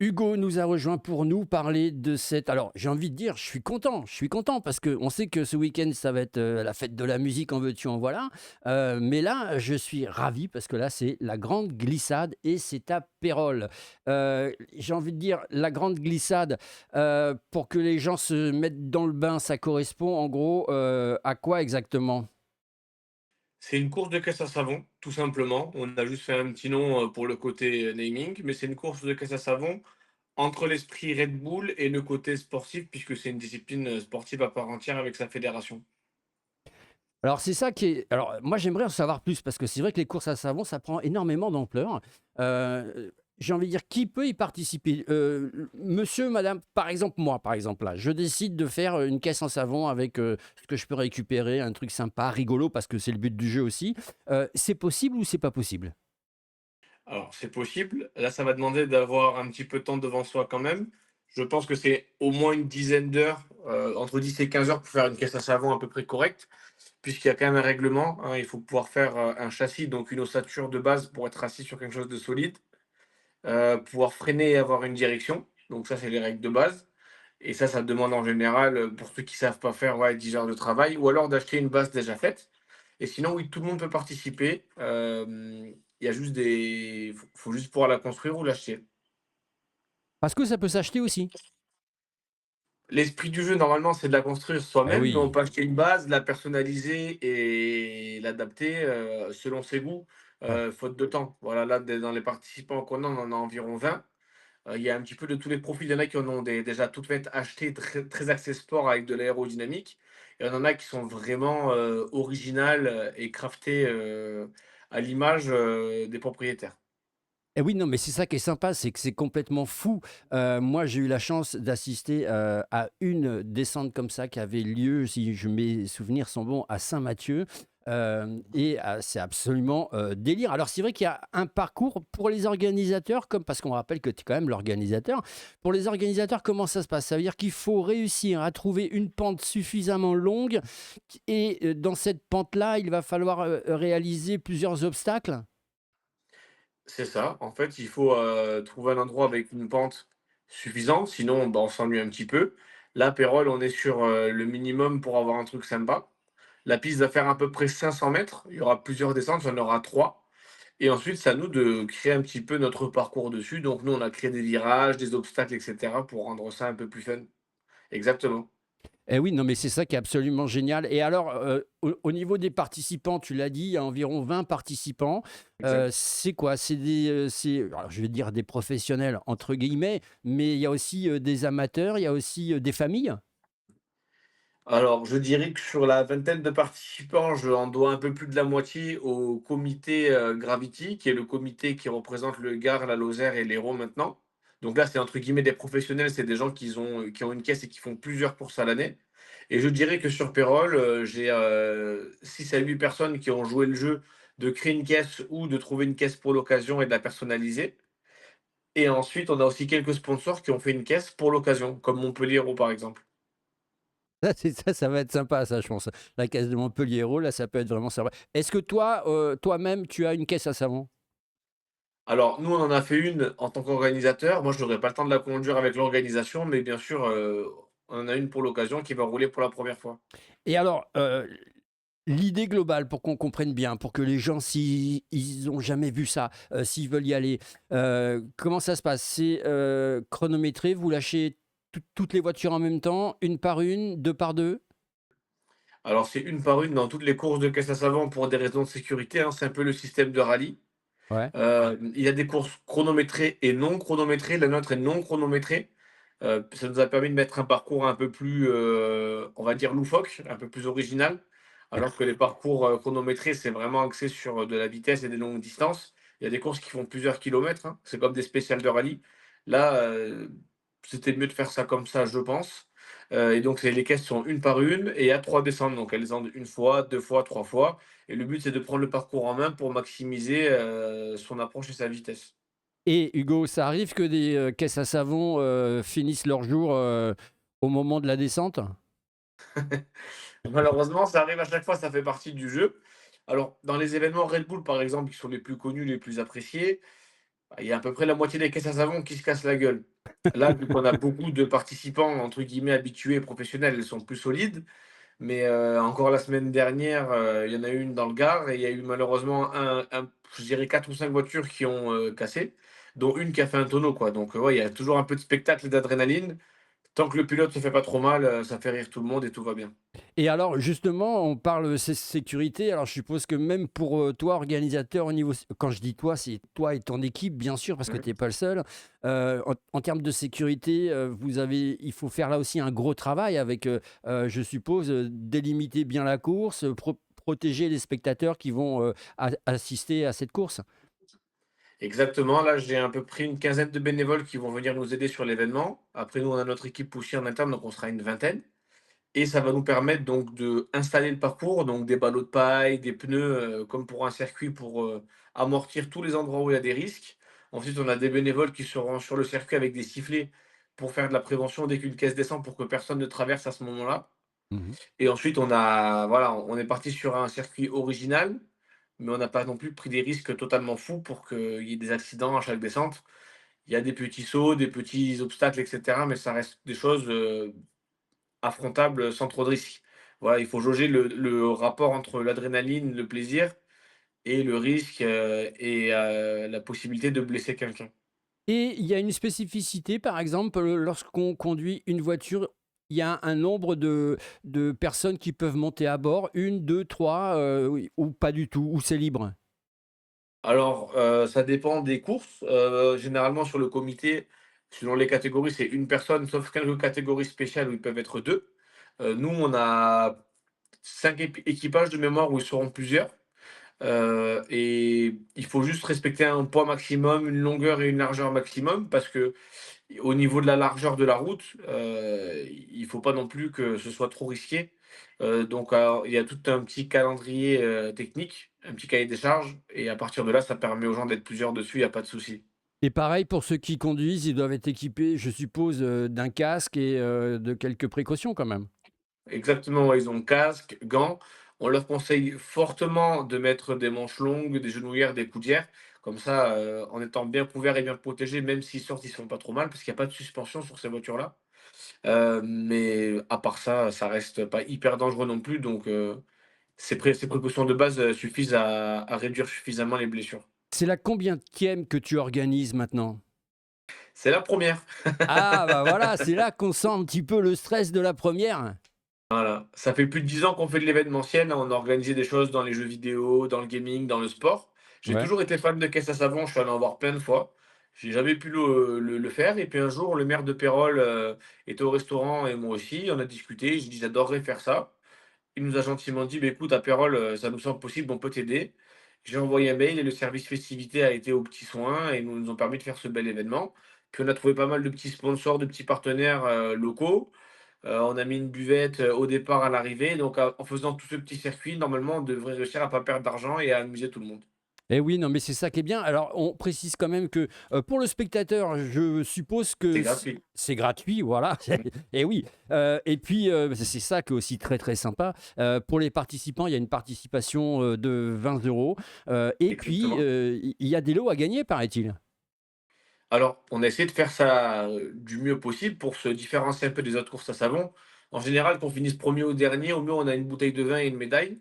Hugo nous a rejoint pour nous parler de cette alors j'ai envie de dire, je suis content parce qu'on sait que ce week-end, ça va être, la fête de la musique, en veux-tu, en voilà. Mais là, je suis ravi parce que là, c'est la grande glissade et c'est à Pérols. J'ai envie de dire, la grande glissade, pour que les gens se mettent dans le bain, ça correspond en gros, à quoi exactement? C'est une course de caisse à savon, tout simplement. On a juste fait un petit nom, pour le côté, naming, mais c'est une course de caisse à savon entre l'esprit Red Bull et le côté sportif, puisque c'est une discipline, sportive à part entière avec sa fédération. Alors c'est ça qui est alors moi j'aimerais en savoir plus parce que c'est vrai que les courses à savon, ça prend énormément d'ampleur. J'ai envie de dire qui peut y participer? Monsieur, madame, par exemple moi, par exemple là, je décide de faire, une caisse en savon avec, ce que je peux récupérer, un truc sympa, rigolo parce que c'est le but du jeu aussi. C'est possible ou c'est pas possible? Alors c'est possible, là ça va demander d'avoir un petit peu de temps devant soi quand même. Je pense que c'est au moins une dizaine d'heures, entre 10 et 15 heures pour faire une caisse à savon à peu près correcte, puisqu'il y a quand même un règlement, hein. Il faut pouvoir faire, un châssis, donc une ossature de base pour être assis sur quelque chose de solide. Pouvoir freiner et avoir une direction, donc ça, c'est les règles de base et ça demande en général, pour ceux qui savent pas faire, ouais, 10 heures de travail ou alors d'acheter une base déjà faite et sinon, oui, tout le monde peut participer, il y a juste des faut juste pouvoir la construire ou l'acheter. Parce que ça peut s'acheter aussi? L'esprit du jeu, normalement, c'est de la construire Eh soi-même, mais on oui. peut acheter une base, la personnaliser et l'adapter, selon ses goûts, Ouais. faute de temps. Voilà, là, dans les participants qu'on a, on en a environ 20. Il y a un petit peu de tous les profils. Il y en a qui en ont déjà toutes faites achetées, très, très axées sport avec de l'aérodynamique. Et on en a qui sont vraiment originales et craftées à l'image des propriétaires. Et oui, non, mais c'est ça qui est sympa, c'est que c'est complètement fou. Moi, j'ai eu la chance d'assister, à une descente comme ça qui avait lieu, si mes souvenirs sont bons, à Saint-Mathieu, et c'est absolument, délire. Alors c'est vrai qu'il y a un parcours pour les organisateurs comme parce qu'on rappelle que tu es quand même l'organisateur. Pour les organisateurs, comment ça se passe? Ça veut dire qu'il faut réussir à trouver une pente suffisamment longue et dans cette pente-là, il va falloir, réaliser plusieurs obstacles? C'est ça. En fait, il faut trouver un endroit avec une pente suffisante, sinon bah, on s'ennuie un petit peu. Là, Pérol, on est sur le minimum pour avoir un truc sympa. La piste va faire à peu près 500 mètres. Il y aura plusieurs descentes, il y en aura trois. Et ensuite, c'est à nous de créer un petit peu notre parcours dessus. Donc, nous, on a créé des virages, des obstacles, etc. pour rendre ça un peu plus fun. Exactement. Eh oui, non, mais c'est ça qui est absolument génial. Et alors, au niveau des participants, tu l'as dit, il y a environ 20 participants. Exact. C'est quoi? Alors je vais dire «des professionnels» entre guillemets, mais il y a aussi, des amateurs, il y a aussi, des familles? Alors, je dirais que sur la vingtaine de participants, j'en dois un peu plus de la moitié au comité Gravity, qui est le comité qui représente le Gard, la Lozère et l'Hérault maintenant. Donc là, c'est entre guillemets des professionnels, c'est des gens qui ont une caisse et qui font plusieurs courses à l'année. Et je dirais que sur Pérol, j'ai 6 à 8 personnes qui ont joué le jeu de créer une caisse ou de trouver une caisse pour l'occasion et de la personnaliser. Et ensuite, on a aussi quelques sponsors qui ont fait une caisse pour l'occasion, comme Montpellier Hérault par exemple. Ça va être sympa ça, je pense. La caisse de Montpellier-Hérault, là, ça peut être vraiment sympa. Est-ce que toi, toi-même, tu as une caisse à savon? Alors, nous, on en a fait une en tant qu'organisateur. Moi, je n'aurais pas le temps de la conduire avec l'organisation, mais bien sûr, on en a une pour l'occasion qui va rouler pour la première fois. Et alors, l'idée globale pour qu'on comprenne bien, pour que les gens, s'ils ils ont jamais vu ça, s'ils veulent y aller, comment ça se passe? C'est, chronométré, vous lâchez toutes les voitures en même temps, une par une, 2 par 2. Alors, c'est une par une dans toutes les courses de caisse à savon pour des raisons de sécurité, hein. C'est un peu le système de rallye. Ouais. Il y a des courses chronométrées et non chronométrées. La nôtre est non chronométrée. Ça nous a permis de mettre un parcours un peu plus, on va dire loufoque, un peu plus original. Alors que les parcours, chronométrés, c'est vraiment axé sur, de la vitesse et des longues distances. Il y a des courses qui font plusieurs kilomètres, hein, c'est comme des spéciales de rallye. Là, c'était mieux de faire ça comme ça, je pense. Et donc c'est les caisses sont une par une et il y a 3 descentes. Donc elles descendent une fois, 2 fois, 3 fois et le but, c'est de prendre le parcours en main pour maximiser, son approche et sa vitesse. Et Hugo, ça arrive que des, caisses à savon, finissent leur jour, au moment de la descente? Malheureusement, ça arrive à chaque fois, ça fait partie du jeu. Alors, dans les événements Red Bull, par exemple, qui sont les plus connus, les plus appréciés, Il y a à peu près la moitié des caisses à savon qui se cassent la gueule. Là, vu qu'on a beaucoup de participants, entre guillemets, «habitués» et professionnels, elles sont plus solides. Mais encore la semaine dernière, il y en a eu une dans le Gard et il y a eu malheureusement je dirais 4 ou 5 voitures qui ont, cassé, dont une qui a fait un tonneau, quoi. Donc ouais, il y a toujours un peu de spectacle et d'adrénaline. Tant que le pilote se fait pas trop mal, ça fait rire tout le monde et tout va bien. Et alors justement, on parle sécurité, alors je suppose que même pour, toi organisateur au niveau quand je dis toi, c'est toi et ton équipe bien sûr parce que Mmh. tu es pas le seul. En termes de sécurité, il faut faire là aussi un gros travail avec, je suppose, délimiter bien la course, protéger les spectateurs qui vont, assister à cette course? Exactement, là, j'ai à peu près une quinzaine de bénévoles qui vont venir nous aider sur l'événement. Après nous, on a notre équipe aussi en interne, donc on sera une vingtaine. Et ça va nous permettre donc d'installer le parcours, donc des ballots de paille, des pneus, comme pour un circuit pour, amortir tous les endroits où il y a des risques. Ensuite, on a des bénévoles qui seront sur le circuit avec des sifflets pour faire de la prévention dès qu'une caisse descend pour que personne ne traverse à ce moment-là. Mmh. Et ensuite, on est parti sur un circuit original, mais on n'a pas non plus pris des risques totalement fous pour qu'il y ait des accidents à chaque descente. Il y a des petits sauts, des petits obstacles et cetera, mais ça reste des choses, affrontables sans trop de risques. Voilà, il faut jauger le rapport entre l'adrénaline, le plaisir et le risque, et la possibilité de blesser quelqu'un. Et il y a une spécificité, par exemple, lorsqu'on conduit une voiture, il y a un nombre de personnes qui peuvent monter à bord, 1, 2, 3, oui, ou pas du tout, ou c'est libre? Alors, ça dépend des courses. Généralement sur le comité, selon les catégories, c'est une personne, sauf quelques catégories spéciales où ils peuvent être 2. Nous, on a 5 équipages de mémoire où ils seront plusieurs, et il faut juste respecter un poids maximum, une longueur et une largeur maximum parce que au niveau de la largeur de la route, il faut pas non plus que ce soit trop risqué. Donc alors, il y a tout un petit calendrier, technique, un petit cahier des charges et à partir de là, ça permet aux gens d'être plusieurs dessus, il y a pas de souci. Et pareil pour ceux qui conduisent, ils doivent être équipés, je suppose, d'un casque et de quelques précautions quand même? Exactement, ouais, ils ont casque, gants. On leur conseille fortement de mettre des manches longues, des genouillères, des coudières. Comme ça, en étant bien couverts et bien protégés, même s'ils sortent, ils se font pas trop mal parce qu'il y a pas de suspension sur ces voitures-là. Mais à part ça, ça reste pas hyper dangereux non plus, donc ces précautions de base, suffisent à réduire suffisamment les blessures. C'est la combienième que tu organises maintenant? C'est la première. Ah bah voilà, c'est là qu'on sent un petit peu le stress de la première. Voilà, ça fait plus de 10 ans qu'on fait de l'événementiel, on a organisé des choses dans les jeux vidéo, dans le gaming, dans le sport. J'ai Ouais. toujours été fan de caisse à savon, je suis allé en voir plein de fois. J'ai jamais pu le faire et puis un jour, le maire de Pérols, était au restaurant et moi aussi, on a discuté, j'ai dit: «J'adorerais faire ça». Il nous a gentiment dit: «Beh, écoute, à Pérols, ça nous semble possible, on peut t'aider». J'ai envoyé un mail et le service festivité a été aux petits soins et nous ont permis de faire ce bel événement. Puis on a trouvé pas mal de petits sponsors, de petits partenaires, locaux. On a mis une buvette, au départ, à l'arrivée, donc en faisant tout ce petit circuit, normalement, on devrait réussir à pas perdre d'argent et à amuser tout le monde. Et oui, non, mais c'est ça qui est bien. Alors, on précise quand même que, pour le spectateur, je suppose C'est que gratuit. c'est gratuit, voilà. Mmh. Et oui, et puis, c'est ça qui est aussi très, très sympa. Pour les participants, il y a une participation, de 20 €, et puis, Exactement. il y a des lots à gagner, paraît-il? Alors, on a essayé de faire ça, du mieux possible pour se différencier un peu des autres courses à savon. En général, qu'on finisse premier ou dernier, au mieux on a une bouteille de vin et une médaille.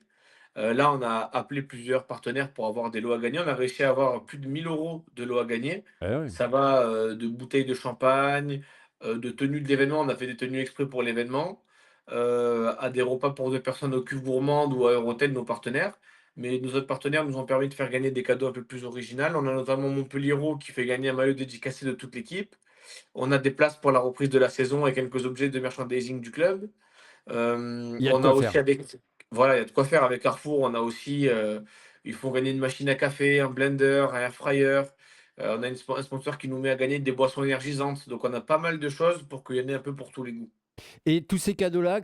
Là, on a appelé plusieurs partenaires pour avoir des lots à gagner. On a réussi à avoir plus de 1 000 € de lots à gagner. Eh oui. Ça va, de bouteilles de champagne, de tenues de l'événement. On a fait des tenues exprès pour l'événement, à des repas pour 2 personnes au Cuve Gourmande ou à Eurotel, nos partenaires. Mais nos autres partenaires nous ont permis de faire gagner des cadeaux un peu plus original. On a notamment Montpelliero qui fait gagner un maillot dédicacé de toute l'équipe. On a des places pour la reprise de la saison et quelques objets de merchandising du club. Il y a de On a quoi aussi faire. avec voilà, il y a de quoi faire avec Carrefour. On a aussi, ils font gagner une machine à café, un blender, un air fryer. On a un sponsor qui nous met à gagner des boissons énergisantes. Donc on a pas mal de choses pour qu'il y en ait un peu pour tous les goûts. Et tous ces cadeaux-là,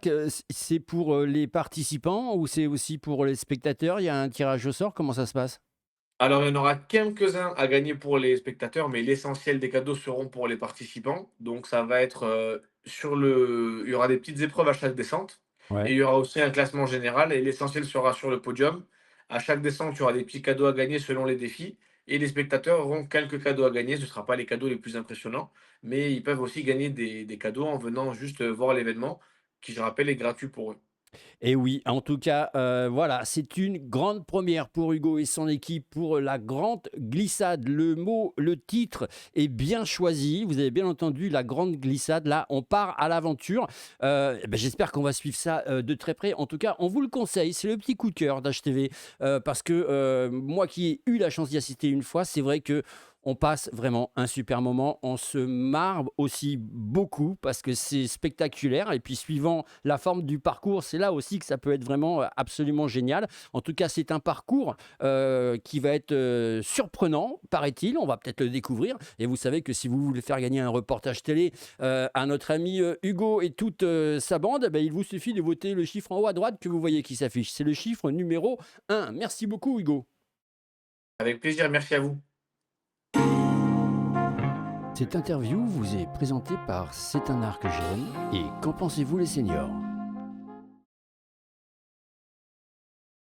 c'est pour, les participants ou c'est aussi pour les spectateurs? Il y a un tirage au sort? Comment ça se passe? Alors il y en aura quelques-uns à gagner pour les spectateurs, mais l'essentiel des cadeaux seront pour les participants. Donc ça va être, il y aura des petites épreuves à chaque descente et Ouais. il y aura aussi un classement général et l'essentiel sera sur le podium. À chaque descente, il y aura des petits cadeaux à gagner selon les défis et les spectateurs auront quelques cadeaux à gagner. Ce ne sera pas les cadeaux les plus impressionnants, mais ils peuvent aussi gagner des cadeaux en venant juste voir l'événement, qui, je rappelle, est gratuit pour eux. Et oui, en tout cas, voilà, c'est une grande première pour Hugo et son équipe pour la grande glissade. Le mot, le titre est bien choisi. Vous avez bien entendu la grande glissade. Là, on part à l'aventure. J'espère qu'on va suivre ça de très près. En tout cas, on vous le conseille. C'est le petit coup de cœur d'HTV. Parce que moi qui ai eu la chance d'y assister une fois, c'est vrai que on passe vraiment un super moment. On se marre aussi beaucoup parce que c'est spectaculaire. Et puis, suivant la forme du parcours, c'est là aussi que ça peut être vraiment absolument génial. En tout cas, c'est un parcours qui va être surprenant, paraît-il. On va peut-être le découvrir. Et vous savez que si vous voulez faire gagner un reportage télé à notre ami Hugo et toute sa bande, il vous suffit de voter le chiffre en haut à droite que vous voyez qui s'affiche. C'est le chiffre numéro 1. Merci beaucoup, Hugo. Avec plaisir, merci à vous. Cette interview vous est présentée par C'est un art que j'aime et qu'en pensez-vous les seniors?